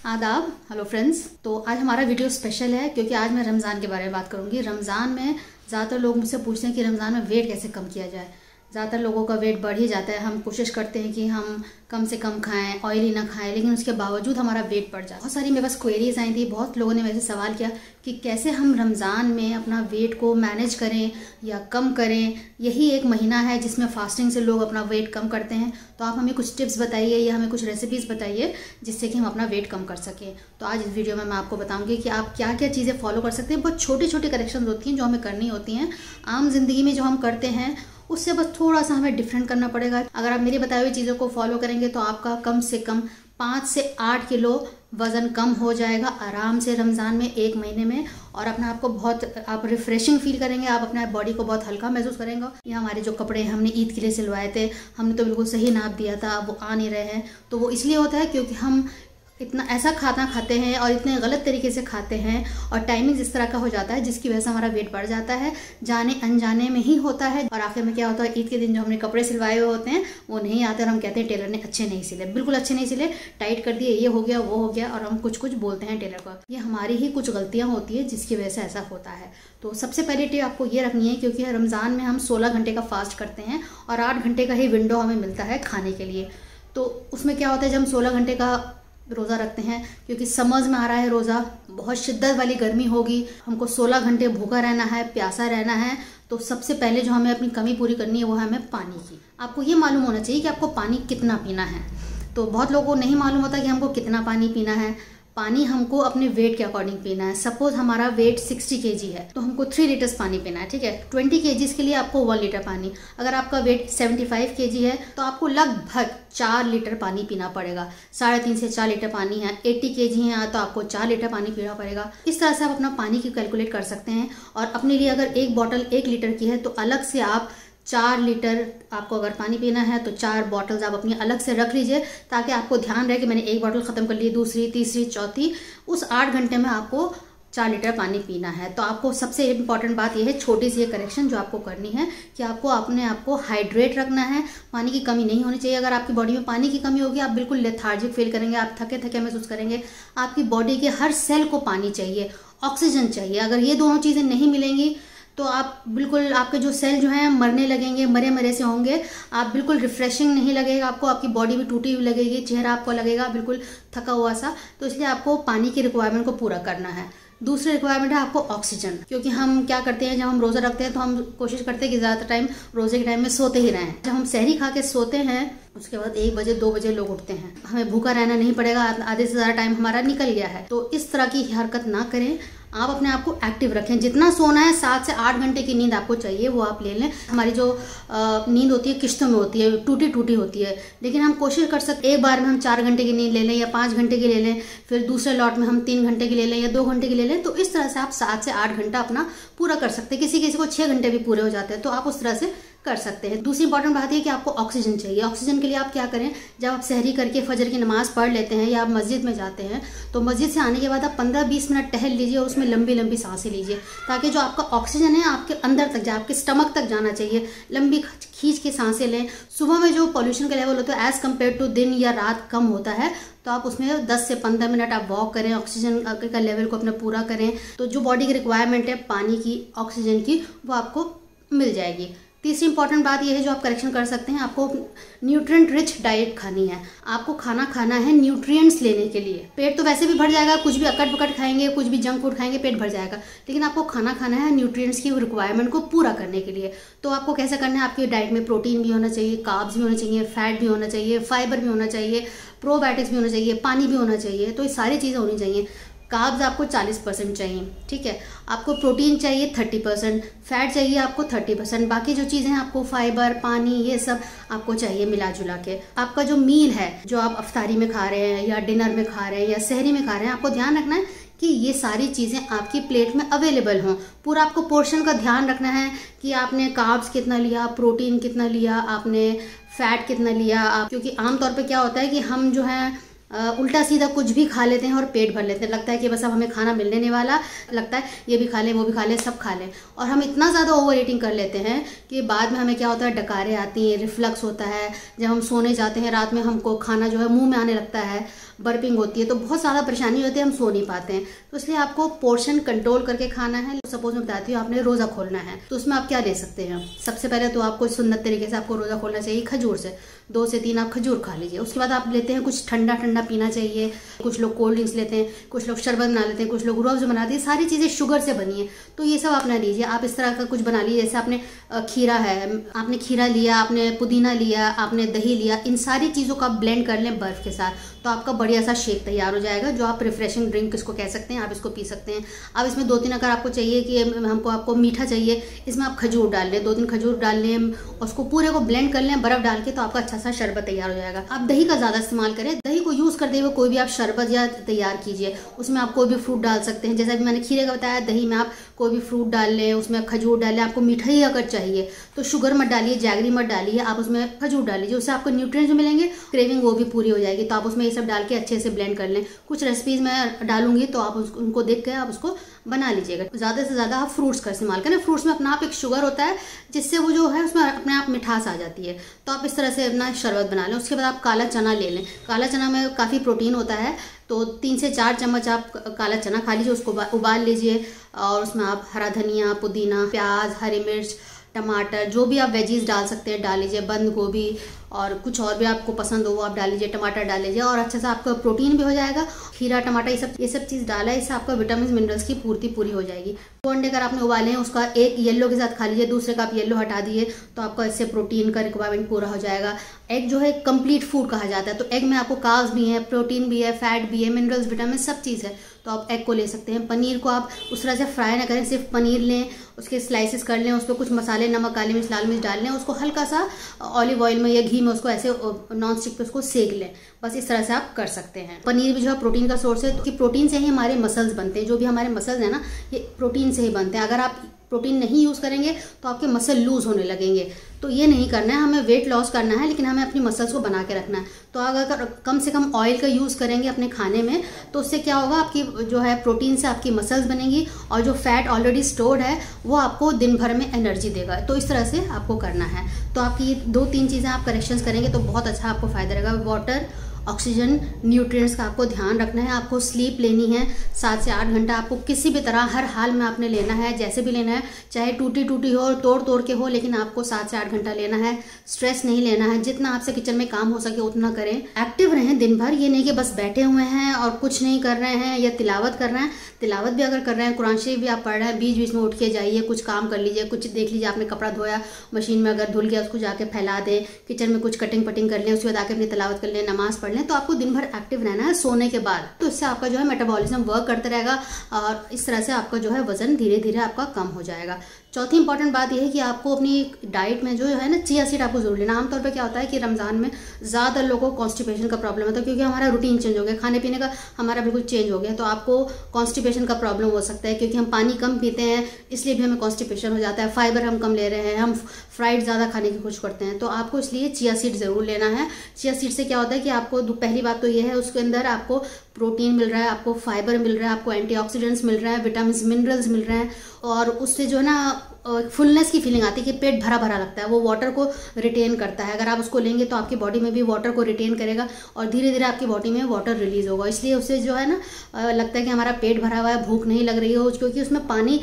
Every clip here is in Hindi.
आदाब। Hello friends. तो आज हमारा वीडियो स्पेशल है क्योंकि आज मैं रमज़ान के बारे में बात करूंगी। रमज़ान में ज़्यादातर लोग मुझसे पूछते हैं कि रमज़ान में वेट कैसे कम किया जाए। ज़्यादातर लोगों का वेट बढ़ ही जाता है। हम कोशिश करते हैं कि हम कम से कम खाएं, ऑयली ना खाएं, लेकिन उसके बावजूद हमारा वेट बढ़ जाता है। बहुत सारी मेरे पास क्वेरीज आई थी, बहुत लोगों ने मेरे से सवाल किया कि कैसे हम रमज़ान में अपना वेट को मैनेज करें या कम करें। यही एक महीना है जिसमें फास्टिंग से लोग अपना वेट कम करते हैं। तो आप हमें कुछ टिप्स बताइए या हमें कुछ रेसिपीज़ बताइए जिससे कि हम अपना वेट कम कर सकें। तो आज इस वीडियो में मैं आपको बताऊंगी कि आप क्या क्या चीज़ें फॉलो कर सकते हैं। बहुत छोटी छोटी करेक्शंस होती हैं जो हमें करनी होती हैं। आम जिंदगी में जो हम करते हैं उससे बस थोड़ा सा हमें डिफरेंट करना पड़ेगा। अगर आप मेरी बताई हुई चीज़ों को फॉलो करेंगे तो आपका कम से कम 5 से 8 किलो वज़न कम हो जाएगा आराम से रमज़ान में, एक महीने में। और अपने आप को बहुत आप रिफ्रेशिंग फील करेंगे, आप अपने बॉडी को बहुत हल्का महसूस करेंगे। ये हमारे जो कपड़े हमने ईद के लिए सिलवाए थे, हमने तो बिल्कुल सही नाप दिया था, वो आ नहीं रहे हैं। तो वो इसलिए होता है क्योंकि हम इतना ऐसा खाना खाते हैं और इतने गलत तरीके से खाते हैं और टाइमिंग इस तरह का हो जाता है जिसकी वजह से हमारा वेट बढ़ जाता है। जाने अनजाने में ही होता है। और आखिर में क्या होता है, ईद के दिन जो हमने कपड़े सिलवाए हुए होते हैं वो नहीं आते और हम कहते हैं टेलर ने अच्छे नहीं सिले, बिल्कुल अच्छे नहीं सिले, टाइट कर दिए, ये हो गया वो हो गया, और हम कुछ कुछ बोलते हैं टेलर को। ये हमारी ही कुछ गलतियाँ होती है जिसकी वजह से ऐसा होता है। तो सबसे पहले टिप आपको ये रखनी है, क्योंकि रमज़ान में हम 16 घंटे का फास्ट करते हैं और 8 घंटे का ही विंडो हमें मिलता है खाने के लिए। तो उसमें क्या होता है, जब हम 16 घंटे का रोज़ा रखते हैं, क्योंकि समझ में आ रहा है रोज़ा बहुत शिद्दत वाली गर्मी होगी, हमको 16 घंटे भूखा रहना है, प्यासा रहना है। तो सबसे पहले जो हमें अपनी कमी पूरी करनी है वो है हमें पानी की। आपको ये मालूम होना चाहिए कि आपको पानी कितना पीना है। तो बहुत लोगों को नहीं मालूम होता कि हमको कितना पानी पीना है। पानी हमको अपने वेट के अकॉर्डिंग पीना है। सपोज हमारा वेट 60 kg है तो हमको 3 लीटर्स पानी पीना है, ठीक है। 20 kg के लिए आपको 1 लीटर पानी। अगर आपका वेट 75 kg है तो आपको लगभग 4 लीटर पानी पीना पड़ेगा। 3.5 से 4 लीटर पानी है। 80 kg है तो आपको 4 लीटर पानी पीना पड़ेगा। इस तरह से आप अपना पानी की कैलकुलेट कर सकते हैं। और अपने लिए अगर एक बॉटल 1 लीटर की है तो अलग से आप 4 लीटर आपको अगर पानी पीना है तो 4 बॉटल्स आप अपनी अलग से रख लीजिए, ताकि आपको ध्यान रहे कि मैंने एक बॉटल ख़त्म कर ली, दूसरी, तीसरी, चौथी। उस 8 घंटे में आपको 4 लीटर पानी पीना है। तो आपको सबसे इम्पॉर्टेंट बात यह है, छोटी सी ये करेक्शन जो आपको करनी है, कि आपको अपने आप को हाइड्रेट रखना है। पानी की कमी नहीं होनी चाहिए। अगर आपकी बॉडी में पानी की कमी होगी आप बिल्कुल लेथार्जिक फील करेंगे, आप थके थके महसूस करेंगे। आपकी बॉडी के हर सेल को पानी चाहिए, ऑक्सीजन चाहिए। अगर ये दोनों चीज़ें नहीं मिलेंगी तो आप बिल्कुल, आपके जो सेल जो हैं मरने लगेंगे, मरे मरे से होंगे। आप बिल्कुल रिफ्रेशिंग नहीं लगेगा आपको, आपकी बॉडी भी टूटी हुई लगेगी, चेहरा आपको लगेगा बिल्कुल थका हुआ सा। तो इसलिए आपको पानी की रिक्वायरमेंट को पूरा करना है। दूसरी रिक्वायरमेंट है आपको ऑक्सीजन, क्योंकि हम क्या करते हैं, जब हम रोज़ा रखते हैं तो हम कोशिश करते हैं कि ज़्यादातर टाइम रोज़े के टाइम में सोते ही रहें। जब हम सहरी खा के सोते हैं उसके बाद 1 बजे 2 बजे लोग उठते हैं, हमें भूखा रहना नहीं पड़ेगा, आधे से ज़्यादा टाइम हमारा निकल गया है। तो इस तरह की हरकत ना करें। आप अपने आप को एक्टिव रखें। जितना सोना है 7 से 8 घंटे की नींद आपको चाहिए वो आप ले लें। हमारी जो नींद होती है किश्तों में होती है, टूटी टूटी होती है, लेकिन हम कोशिश कर सकते एक बार में हम 4 घंटे की नींद ले लें या 5 घंटे की ले लें, फिर दूसरे लॉट में हम 3 घंटे की ले लें या 2 घंटे की ले लें। तो इस तरह से आप 7 से 8 घंटा अपना पूरा कर सकते हैं। किसी किसी को 6 घंटे भी पूरे हो जाते हैं, तो आप उस तरह से कर सकते हैं। दूसरी इंपॉर्टेंट बात है कि आपको ऑक्सीजन चाहिए। ऑक्सीजन के लिए आप क्या करें, जब आप सहरी करके फजर की नमाज पढ़ लेते हैं या आप मस्जिद में जाते हैं तो मस्जिद से आने के बाद आप 15-20 मिनट टहल लीजिए और उसमें लंबी लंबी सांसें लीजिए, ताकि जो आपका ऑक्सीजन है आपके अंदर तक जाए, आपके स्टमक तक जाना चाहिए। लंबी खींच के सांसें लें। सुबह में जो पॉल्यूशन का लेवल होता है एज कम्पेयर टू दिन या रात कम होता है, तो आप उसमें 10 से 15 मिनट आप वॉक करें, ऑक्सीजन का लेवल को अपना पूरा करें। तो जो बॉडी की रिक्वायरमेंट है पानी की, ऑक्सीजन की, वो आपको मिल जाएगी। तीसरी इंपॉर्टेंट बात यह है जो आप करेक्शन कर सकते हैं, आपको न्यूट्रिएंट रिच डाइट खानी है। आपको खाना खाना है न्यूट्रिएंट्स लेने के लिए। पेट तो वैसे भी भर जाएगा, कुछ भी अकट बकट खाएंगे, कुछ भी जंक फूड खाएंगे, पेट भर जाएगा, लेकिन आपको खाना खाना है न्यूट्रिएंट्स की रिक्वायरमेंट को पूरा करने के लिए। तो आपको कैसे करना है, आपकी डाइट में प्रोटीन भी होना चाहिए, कार्ब्स भी होने चाहिए, फैट भी होना चाहिए, फाइबर भी होना चाहिए, प्रोबायोटिक्स भी होना चाहिए, पानी भी होना चाहिए। तो ये सारी चीज़ें होनी चाहिए। कार्ब्स आपको 40% चाहिए, ठीक है। आपको प्रोटीन चाहिए 30%, फैट चाहिए आपको 30%, बाकी जो चीज़ें हैं आपको फाइबर, पानी, ये सब आपको चाहिए मिला जुला के। आपका जो मील है जो आप अफ्तारी में खा रहे हैं या डिनर में खा रहे हैं या सहरी में खा रहे हैं, आपको ध्यान रखना है कि ये सारी चीज़ें आपकी प्लेट में अवेलेबल हों। पूरा आपको पोर्शन का ध्यान रखना है कि आपने कार्ब्स कितना लिया, प्रोटीन कितना लिया, आपने फैट कितना लिया। क्योंकि आमतौर पर क्या होता है कि हम जो है उल्टा सीधा कुछ भी खा लेते हैं और पेट भर लेते हैं। लगता है कि बस अब हमें खाना मिलने नहीं वाला, लगता है ये भी खा लें, वो भी खा लें, सब खा लें, और हम इतना ज़्यादा ओवर ईटिंग कर लेते हैं कि बाद में हमें क्या होता है, डकारें आती हैं, रिफ्लक्स होता है। जब हम सोने जाते हैं रात में हमको खाना जो है मुंह में आने लगता है, बर्पिंग होती है, तो बहुत ज़्यादा परेशानी होती है, हम सो नहीं पाते हैं। तो इसलिए आपको पोर्शन कंट्रोल करके खाना है। सपोज मैं बताती हूँ, आपने रोज़ा खोलना है तो उसमें आप क्या ले सकते हैं। सबसे पहले तो आपको सुन्नत तरीके से आपको रोज़ा खोलना चाहिए खजूर से। 2 से 3 आप खजूर खा लीजिए। उसके बाद आप लेते हैं कुछ ठंडा ठंडा पीना चाहिए। कुछ लोग कोल्ड ड्रिंक्स लेते हैं, कुछ लोग शरबत बना लेते हैं, कुछ लोग रूह अफ़ज़ा बनाते हैं। सारी चीज़ें शुगर से बनी है, तो ये सब आप ना लीजिए। आप इस तरह का कुछ बना लीजिए, जैसे आपने खीरा है, आपने खीरा लिया, आपने पुदीना लिया, आपने दही लिया, इन सारी चीज़ों को आप ब्लेंड कर लें बर्फ़ के साथ, तो आपका बढ़िया सा शेक तैयार हो जाएगा, जो आप रिफ्रेशिंग ड्रिंक इसको कह सकते हैं। आप इसको पी सकते हैं। अब इसमें 2-3 अगर आपको चाहिए कि आपको मीठा चाहिए, इसमें आप खजूर डाल लें, 2-3 खजूर डाल लें, उसको पूरे को ब्लेंड कर लें बर्फ़ डाल के, तो आपका अच्छा सा शरबत तैयार हो जाएगा। आप दही का ज़्यादा इस्तेमाल करें। दही को यूज़ करते हुए कोई भी आप शरबत या तैयार कीजिए। उसमें आप कोई भी फ्रूट डाल सकते हैं, जैसा कि मैंने खीरे का बताया। दही में आप कोई भी फ्रूट डाल लें, उसमें खजूर डाल लें। आपको मीठा ही अगर चाहिए तो शुगर मत डालिए, जैगरी मत डालिए, आप उसमें खजूर डाल लीजिए। उससे आपको न्यूट्रिएंट्स जो मिलेंगे, क्रेविंग वो भी पूरी हो जाएगी। तो आप उसमें ये सब डाल के अच्छे से ब्लेंड कर लें। कुछ रेसिपीज़ मैं डालूंगी, तो आप उनको देख के आप उसको बना लीजिएगा। ज़्यादा से ज़्यादा आप फ्रूट्स का इस्तेमाल करें। फ्रूट्स में अपना आप एक शुगर होता है, जिससे वो जो है उसमें अपने आप मिठास आ जाती है। तो आप इस तरह से अपना शरबत बना लें। उसके बाद आप काला चना ले लें। काला चना में काफ़ी प्रोटीन होता है, तो 3 से 4 चम्मच आप काला चना खा लीजिए। उसको उबाल लीजिए और उसमें आप हरा धनिया, पुदीना, प्याज, हरी मिर्च, टमाटर, जो भी आप वेजीज डाल सकते हैं डाल लीजिए। बंद गोभी और कुछ और भी आपको पसंद हो वो आप डाल लीजिए। टमाटर डाल लीजिए और अच्छा सा आपका प्रोटीन भी हो जाएगा। खीरा, टमाटर, ये सब चीज़ डाला है, इससे आपका विटामिन मिनरल्स की पूर्ति पूरी हो जाएगी। 2 अंडे अगर आपने उबाले हैं, उसका एक येलो के साथ खा लीजिए, दूसरे का आप येलो हटा दिए, तो आपका इससे प्रोटीन का रिक्वायरमेंट पूरा हो जाएगा। एग जो है कंप्लीट फूड कहा जाता है, तो एग में आपको कार्ब्स भी है, प्रोटीन भी है, फैट भी है, मिनरल्स, विटामिन, सब चीज़ है। तो आप एग को ले सकते हैं। पनीर को आप उस तरह से फ्राई ना करें, सिर्फ पनीर लें, उसके स्लाइसेस कर लें, उस पर कुछ मसाले, नमक, काली मिर्च, लाल मिर्च डाल लें, उसको हल्का सा ऑलिव ऑयल में या घी में उसको ऐसे नॉन स्टिक पे उसको सेक लें। बस इस तरह से आप कर सकते हैं। पनीर भी जो है प्रोटीन का सोर्स है, तो प्रोटीन से ही हमारे मसल्स बनते हैं। जो भी हमारे मसल्स हैं ना, ये प्रोटीन से ही बनते हैं। अगर आप प्रोटीन नहीं यूज़ करेंगे तो आपके मसल लूज होने लगेंगे। तो ये नहीं करना है, हमें वेट लॉस करना है, लेकिन हमें अपनी मसल्स को बना के रखना है। तो अगर कम से कम ऑयल का यूज़ करेंगे अपने खाने में, तो उससे क्या होगा, आपकी जो है प्रोटीन से आपकी मसल्स बनेंगी और जो फैट ऑलरेडी स्टोर्ड है वो आपको दिन भर में एनर्जी देगा। तो इस तरह से आपको करना है। तो आपकी 2-3 चीज़ें आप करेक्शंस करेंगे तो बहुत अच्छा आपको फ़ायदा रहेगा। वाटर, ऑक्सीजन, न्यूट्रिएंट्स का आपको ध्यान रखना है। आपको स्लीप लेनी है 7 से 8 घंटा। आपको किसी भी तरह हर हाल में आपने लेना है, जैसे भी लेना है, चाहे टूटी टूटी हो, तोड़ तोड़ के हो, लेकिन आपको 7 से 8 घंटा लेना है। स्ट्रेस नहीं लेना है। जितना आपसे किचन में काम हो सके उतना करें। एक्टिव रहें दिन भर। ये नहीं कि बस बैठे हुए हैं और कुछ नहीं कर रहे हैं या तिलावत कर रहे हैं। तिलावत भी अगर कर रहे हैं, कुरान शरीफ भी आप पढ़ रहे हैं, बीच बीच में उठ के जाइए, कुछ काम कर लीजिए, कुछ देख लीजिए। आपने कपड़ा धोया, मशीन में अगर धुल गया उसको जाके फैला दें। किचन में कुछ कटिंग पटिंग कर लें, उसके बाद आके अपनी तिलावत कर लें, नमाज पढ़ लें। तो आपको दिन भर एक्टिव रहना है सोने के बाद। तो इससे आपका जो है मेटाबॉलिज्म वर्क करता रहेगा और इस तरह से आपका जो है वजन धीरे धीरे आपका कम हो जाएगा। चौथी इंपॉर्टेंट बात यह है कि आपको अपनी डाइट में जो है ना, चिया सीड आपको जरूर लेना। आमतौर पर क्या होता है कि रमज़ान में ज़्यादा लोगों को कॉन्स्टिपेशन का प्रॉब्लम होता है, क्योंकि हमारा रूटीन चेंज हो गया, खाने पीने का हमारा बिल्कुल चेंज हो गया। तो आपको कॉन्स्टिपेशन का प्रॉब्लम हो सकता है, क्योंकि हम पानी कम पीते हैं, इसलिए भी हमें कॉन्स्टिपेशन हो जाता है। फाइबर हम कम ले रहे हैं, हम फ्राइड ज़्यादा खाने की कोशिश करते हैं। तो आपको इसलिए चिया सीड ज़रूर लेना है। चिया सीड से क्या होता है कि आपको पहली बात तो ये है, उसके अंदर आपको प्रोटीन मिल रहा है, आपको फाइबर मिल रहा है, आपको एंटीऑक्सीडेंट्स मिल रहे हैं, विटामिन मिनरल्स मिल रहे हैं, और उससे जो है ना फुलनेस की फीलिंग आती है कि पेट भरा भरा लगता है। वो वाटर को रिटेन करता है। अगर आप उसको लेंगे तो आपकी बॉडी में भी वाटर को रिटेन करेगा और धीरे धीरे आपकी बॉडी में वाटर रिलीज होगा। इसलिए उससे जो है ना लगता है कि हमारा पेट भरा हुआ है, भूख नहीं लग रही हो, क्योंकि उसमें पानी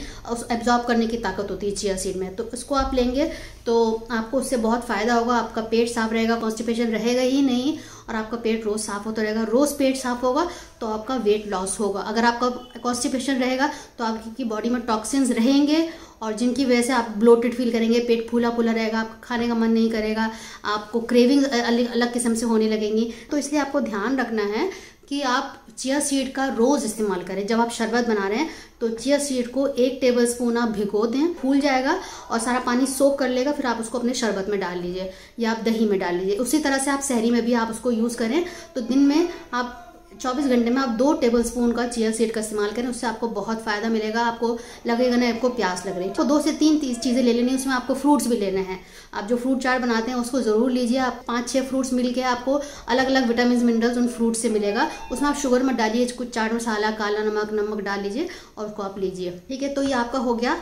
एब्जॉर्ब करने की ताकत होती है चिया सीड में। तो इसको आप लेंगे तो आपको उससे बहुत फायदा होगा। आपका पेट साफ रहेगा, कॉन्स्टिपेशन रहेगा ही नहीं, और आपका पेट रोज साफ होता रहेगा। रोज पेट साफ होगा तो आपका वेट लॉस होगा। अगर आपका कॉन्स्टिपेशन रहेगा तो आपकी बॉडी में टॉक्सिन्स रहेंगे, और जिनकी वजह से आप ब्लोटेड फील करेंगे, पेट फूला फूला रहेगा, आपको खाने का मन नहीं करेगा, आपको क्रेविंग अलग किस्म से होने लगेंगी। तो इसलिए आपको ध्यान रखना है कि आप चिया सीड का रोज इस्तेमाल करें। जब आप शरबत बना रहे हैं तो चिया सीड को 1 टेबलस्पून आप भिगो दें, फूल जाएगा और सारा पानी सोक कर लेगा। फिर आप उसको अपने शरबत में डाल लीजिए या आप दही में डाल लीजिए। उसी तरह से आप सहरी में भी आप उसको यूज करें। तो दिन में आप 24 घंटे में आप 2 टेबलस्पून का चिया सीड का इस्तेमाल करें। उससे आपको बहुत फायदा मिलेगा। आपको लगेगा ना आपको प्यास लग रही है। तो 2 से 3 चीजें ले लेनी, उसमें आपको फ्रूट्स भी लेने हैं। आप जो फ्रूट चाट बनाते हैं उसको जरूर लीजिए। आप 5-6 फ्रूट्स मिल के आपको अलग अलग विटामिन मिनरल्स उन फ्रूट से मिलेगा। उसमें आप शुगर मत डालिए, कुछ चाट मसाला, काला नमक डाल लीजिए और उसको आप लीजिए। ठीक है, तो ये आपका हो गया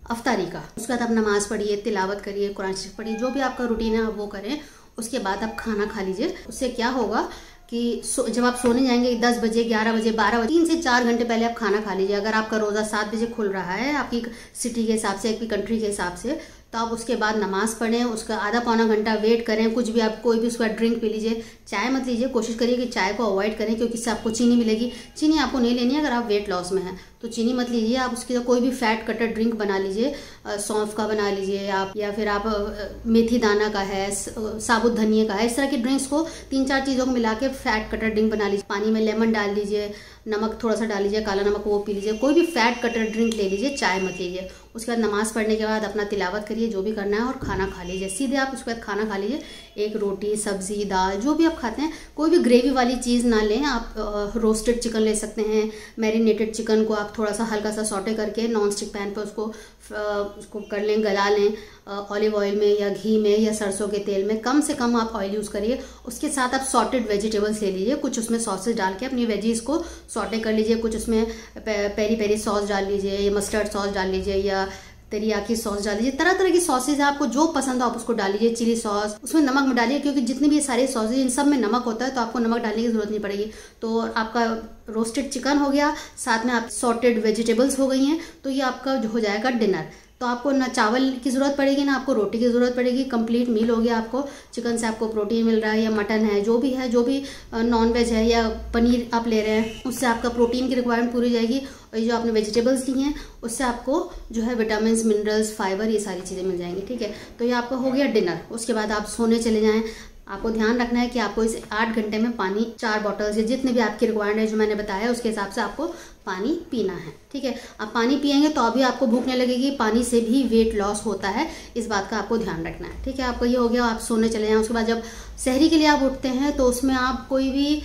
अफ्तारी का। उसके बाद आप नमाज पढ़िए, तिलावत करिए, कुरान शरीफ पढ़िए, जो भी आपका रूटीन है आप वो करें। उसके बाद आप खाना खा लीजिए। उससे क्या होगा कि जब आप सोने जाएंगे 10 बजे, 11 बजे, 12 बजे, 3 से 4 घंटे पहले आप खाना खा लीजिए। अगर आपका रोज़ा 7 बजे खुल रहा है आपकी सिटी के हिसाब से, आपकी कंट्री के हिसाब से, तो आप उसके बाद नमाज़ पढ़ें, उसका आधा पौना घंटा वेट करें। कुछ भी आप कोई भी उसके बाद ड्रिंक पी लीजिए, चाय मत लीजिए, कोशिश करिए कि चाय को अवॉइड करें क्योंकि इससे आपको चीनी मिलेगी। चीनी आपको नहीं लेनी है अगर आप वेट लॉस में हैं, तो चीनी मत लीजिए। आप उसके कोई भी फैट कटर ड्रिंक बना लीजिए, सौंफ का बना लीजिए आप, या फिर आप मेथी दाना का है, साबुत धनिया का है, इस तरह की ड्रिंक्स को 3-4 चीज़ों को मिला के फैट कटर ड्रिंक बना लीजिए। पानी में लेमन डाल लीजिए, नमक थोड़ा सा डाल लीजिए, काला नमक, वो पी लीजिए। कोई भी फैट कटर ड्रिंक ले लीजिए, चाय मत लीजिए। उसके बाद नमाज़ पढ़ने के बाद अपना तिलावत करिए, जो भी करना है, और खाना खा लीजिए। सीधे आप उसके बाद खाना खा लीजिए, एक रोटी, सब्जी, दाल, जो भी आप खाते हैं। कोई भी ग्रेवी वाली चीज़ ना लें। आप रोस्टेड चिकन ले सकते हैं, मैरिनेटेड चिकन को आप थोड़ा सा हल्का सा सॉटे करके नॉन स्टिक पैन पर उसको कर लें, गला लें ऑलिव ऑयल में या घी में या सरसों के तेल में। कम से कम आप ऑयल यूज़ करिए। उसके साथ आप सॉटेड वेजिटेबल्स ले लीजिए, कुछ उसमें सॉसेज डाल के अपनी वेजीज को सॉटे कर लीजिए। कुछ उसमें पेरी पेरी सॉस डाल लीजिए, या मस्टर्ड सॉस डाल लीजिए, या तेरियाकी सॉस डाल लीजिए। तरह तरह की सॉसेज है, आपको जो पसंद हो आप उसको डाल लीजिए। चिली सॉस, उसमें नमक में डालिए क्योंकि जितने भी सारे सॉसेज इन सब में नमक होता है, तो आपको नमक डालने की जरूरत नहीं पड़ेगी। तो आपका रोस्टेड चिकन हो गया, साथ में आप सॉटेड वेजिटेबल्स हो गई हैं, तो ये आपका हो जाएगा डिनर। तो आपको ना चावल की ज़रूरत पड़ेगी ना आपको रोटी की ज़रूरत पड़ेगी। कंप्लीट मील हो गया आपको। चिकन से आपको प्रोटीन मिल रहा है, या मटन है, जो भी है, जो भी नॉन वेज है, या पनीर आप ले रहे हैं, उससे आपका प्रोटीन की रिक्वायरमेंट पूरी जाएगी। और ये जो आपने वेजिटेबल्स ली हैं उससे आपको जो है विटामिन, मिनरल्स, फाइबर, ये सारी चीज़ें मिल जाएंगी। ठीक है, तो ये आपका हो गया डिनर। उसके बाद आप सोने चले जाएँ। आपको ध्यान रखना है कि आपको इस 8 घंटे में पानी 4 बॉटल्स या जितने भी आपकी रिक्वायर्ड है जो मैंने बताया उसके हिसाब से आपको पानी पीना है। ठीक है, आप पानी पिएंगे तो अभी आपको भूख नहीं लगेगी। पानी से भी वेट लॉस होता है, इस बात का आपको ध्यान रखना है। ठीक है, आपको ये हो गया, आप सोने चले जाएं। उसके बाद जब सहरी के लिए आप उठते हैं तो उसमें आप कोई भी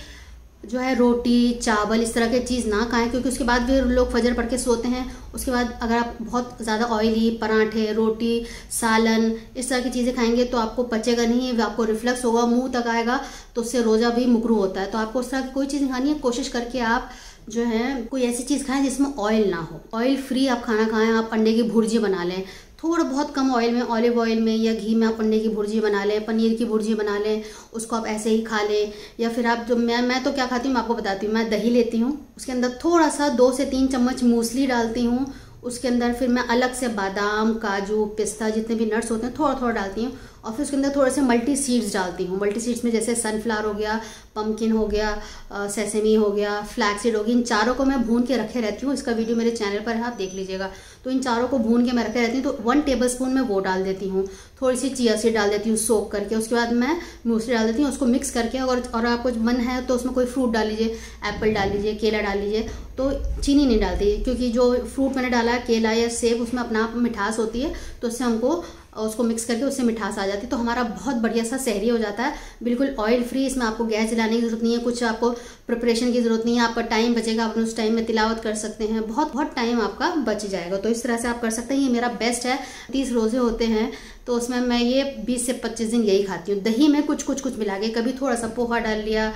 जो है रोटी, चावल, इस तरह की चीज़ ना खाएं क्योंकि उसके बाद भी लोग फजर पढ़ के सोते हैं। उसके बाद अगर आप बहुत ज़्यादा ऑयली पराठे, रोटी, सालन, इस तरह की चीज़ें खाएंगे तो आपको पचेगा नहीं, आपको रिफ्लक्स होगा, मुंह तक आएगा, तो उससे रोज़ा भी मुकरू होता है। तो आपको उस तरह की कोई चीज़ नहीं खानी है। कोशिश करके आप जो है कोई ऐसी चीज़ खाएं जिसमें ऑयल ना हो। ऑयल फ्री आप खाना खाएं। आप अंडे की भुर्जी बना लें, थोड़ा बहुत कम ऑयल में, ऑलिव ऑयल में या घी में आप अंडे की भुर्जी बना लें, पनीर की भुर्जी बना लें, उसको आप ऐसे ही खा लें। या फिर आप जो मैं तो क्या खाती हूँ मैं आपको बताती हूँ। मैं दही लेती हूँ, उसके अंदर थोड़ा सा 2 से 3 चम्मच मूसली डालती हूँ। उसके अंदर फिर मैं अलग से बादाम, काजू, पिस्ता, जितने भी नट्स होते हैं थोड़ा थोड़ा डालती हूँ। और फिर उसके अंदर थोड़े से मल्टी सीड्स डालती हूँ। मल्टी सीड्स में जैसे सनफ्लावर हो गया, पम्पकिन हो गया, सेसेमी हो गया, फ्लैक्सीड होगी। इन चारों को मैं भून के रखे रहती हूँ। इसका वीडियो मेरे चैनल पर है, आप देख लीजिएगा। तो इन चारों को भून के मैं रखे रहती हूँ। तो 1 टेबलस्पून मैं वो डाल देती हूँ। थोड़ी सी चिया सीड डाल देती हूँ सोक करके। उसके बाद मैं मूसली डाल देती हूँ, उसको मिक्स करके। और आपको मन है तो उसमें कोई फ्रूट डाल लीजिए, एप्पल डाल लीजिए, केला डाल लीजिए। तो चीनी नहीं डालती क्योंकि जो फ्रूट मैंने डाला है, केला या सेब, उसमें अपना आप मिठास होती है, तो उससे हमको उसको मिक्स करके उससे मिठास आ जाती है। तो हमारा बहुत बढ़िया सा सहरी हो जाता है, बिल्कुल ऑयल फ्री। इसमें आपको गैस जलाने की जरूरत नहीं है, कुछ आपको प्रिपरेशन की जरूरत नहीं है। आपका टाइम बचेगा, आप उस टाइम में तिलावत कर सकते हैं, बहुत बहुत टाइम आपका बच जाएगा। तो इस तरह से आप कर सकते हैं। ये मेरा बेस्ट है। 30 रोजे होते हैं तो उसमें मैं ये 20 से 25 दिन यही खाती हूँ। दही में कुछ मिला के, कभी थोड़ा सा पोहा डाल लिया।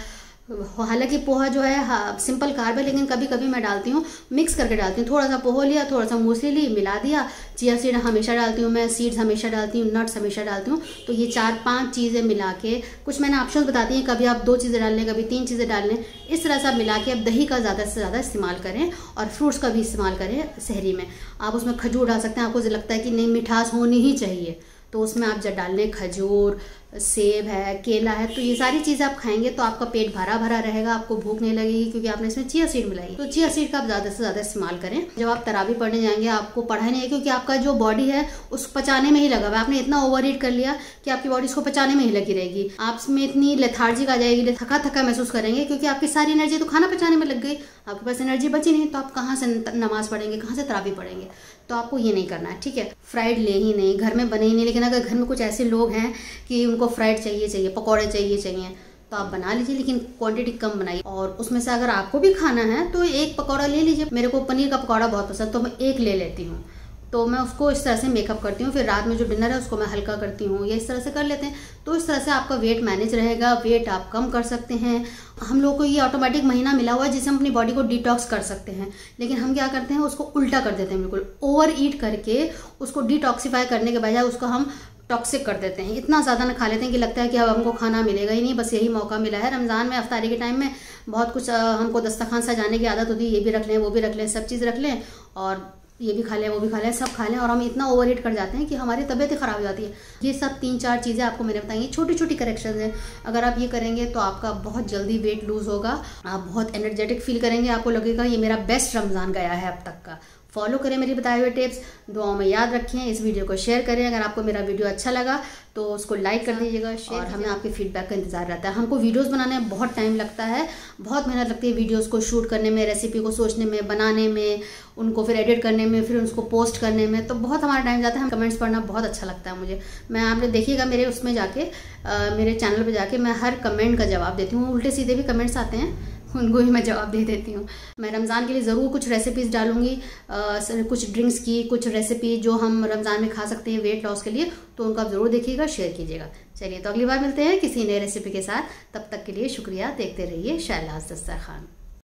हालांकि पोहा जो है सिंपल कार्ब है, लेकिन कभी कभी मैं डालती हूँ, मिक्स करके डालती हूँ। थोड़ा सा पोहा लिया, थोड़ा सा मूसली ली, मिला दिया। चिया सीड हमेशा डालती हूँ मैं, सीड्स हमेशा डालती हूँ, नट्स हमेशा डालती हूँ। तो ये 4-5 चीज़ें मिला के, कुछ मैंने ऑप्शन बताती हैं, कभी आप 2 चीज़ें डाल लें, कभी 3 चीज़ें डाल लें। इस तरह से आप मिला के आप दही का ज़्यादा से ज़्यादा इस्तेमाल करें और फ्रूट्स का भी इस्तेमाल करें सहरी में। आप उसमें खजूर डाल सकते हैं, आपको लगता है कि नहीं मिठास होनी ही चाहिए तो उसमें आप जब डाल लें खजूर, सेब है, केला है, तो ये सारी चीज़ें आप खाएंगे तो आपका पेट भरा भरा रहेगा, आपको भूख नहीं लगेगी क्योंकि आपने इसमें चिया सीड मिलाई। तो चिया सीड का आप ज़्यादा से ज़्यादा इस्तेमाल करें। जब आप तरावी पढ़ने जाएंगे आपको पढ़ा नहीं है क्योंकि आपका जो बॉडी है उस पचाने में ही लगा हुआ है। आपने इतना ओवर ईट कर लिया कि आपकी बॉडी उसको पचाने में ही लगी रहेगी। आप में इतनी लेथार्जिक आ जाएगी, थका थका महसूस करेंगे क्योंकि आपकी सारी एनर्जी तो खाना पचाने में लग गई। आपके पास एनर्जी बची नहीं तो आप कहाँ से नमाज पढ़ेंगे, कहाँ से तरावी पढ़ेंगे। तो आपको ये नहीं करना है। ठीक है, फ्राइड ले ही नहीं, घर में बने ही नहीं। लेकिन अगर घर में कुछ ऐसे लोग हैं कि उनको फ्राइड चाहिए, पकौड़े चाहिए, तो आप बना लीजिए, लेकिन क्वांटिटी कम बनाइए। और उसमें से अगर आपको भी खाना है तो 1 पकौड़ा ले लीजिए। मेरे को पनीर का पकौड़ा बहुत पसंद, तो मैं 1 ले लेती हूँ। तो मैं उसको इस तरह से मेकअप करती हूँ। फिर रात में जो डिनर है उसको मैं हल्का करती हूँ, या इस तरह से कर लेते हैं। तो इस तरह से आपका वेट मैनेज रहेगा, वेट आप कम कर सकते हैं। हम लोग को ये ऑटोमेटिक महीना मिला हुआ है जिससे हम अपनी बॉडी को डिटॉक्स कर सकते हैं, लेकिन हम क्या करते हैं उसको उल्टा कर देते हैं। बिल्कुल ओवर ईट करके उसको डिटॉक्सिफाई करने के बजाय उसको हम टॉक्सिक कर देते हैं, इतना ज़्यादा ना खा लेते हैं कि लगता है कि अब हमको खाना मिलेगा ही नहीं, बस यही मौका मिला है। रमज़ान में अफ्तारी के टाइम में बहुत कुछ हमको दस्तरखान सजाने की आदत होती है, ये भी रख लें, वो भी रख लें, सब चीज़ रख लें और ये भी खा लें, वो भी खा लें, सब खा लें, और हम इतना ओवर ईट कर जाते हैं कि हमारी तबीयत ही ख़राब हो जाती है। ये सब 3-4 चीज़ें आपको मैंने बताई, छोटी छोटी करेक्शन हैं, अगर आप ये करेंगे तो आपका बहुत जल्दी वेट लूज़ होगा, आप बहुत एनर्जेटिक फील करेंगे, आपको लगेगा ये मेरा बेस्ट रमज़ान गया है अब तक का। फॉलो करें मेरी बताए हुए टिप्स, दुआओं में याद रखें, इस वीडियो को शेयर करें। अगर आपको मेरा वीडियो अच्छा लगा तो उसको लाइक कर दीजिएगा, और हमें आपके फीडबैक का इंतजार रहता है। हमको वीडियोस बनाने में बहुत टाइम लगता है, बहुत मेहनत लगती है वीडियोस को शूट करने में, रेसिपी को सोचने में, बनाने में, उनको फिर एडिट करने में, फिर उसको पोस्ट करने में, तो बहुत हमारा टाइम जाता है। हम कमेंट्स पढ़ना बहुत अच्छा लगता है मुझे। मैं आपने देखिएगा मेरे उसमें जाके, मेरे चैनल पर जाके मैं हर कमेंट का जवाब देती हूँ। उल्टे सीधे भी कमेंट्स आते हैं, उनको भी मैं जवाब दे देती हूँ। मैं रमज़ान के लिए ज़रूर कुछ रेसिपीज़ डालूंगी, कुछ ड्रिंक्स की, कुछ रेसिपी जो हम रमज़ान में खा सकते हैं वेट लॉस के लिए, तो उनको आप ज़रूर देखिएगा, शेयर कीजिएगा। चलिए, तो अगली बार मिलते हैं किसी नए रेसिपी के साथ। तब तक के लिए शुक्रिया, देखते रहिए शैलाज़ दस्तरखान।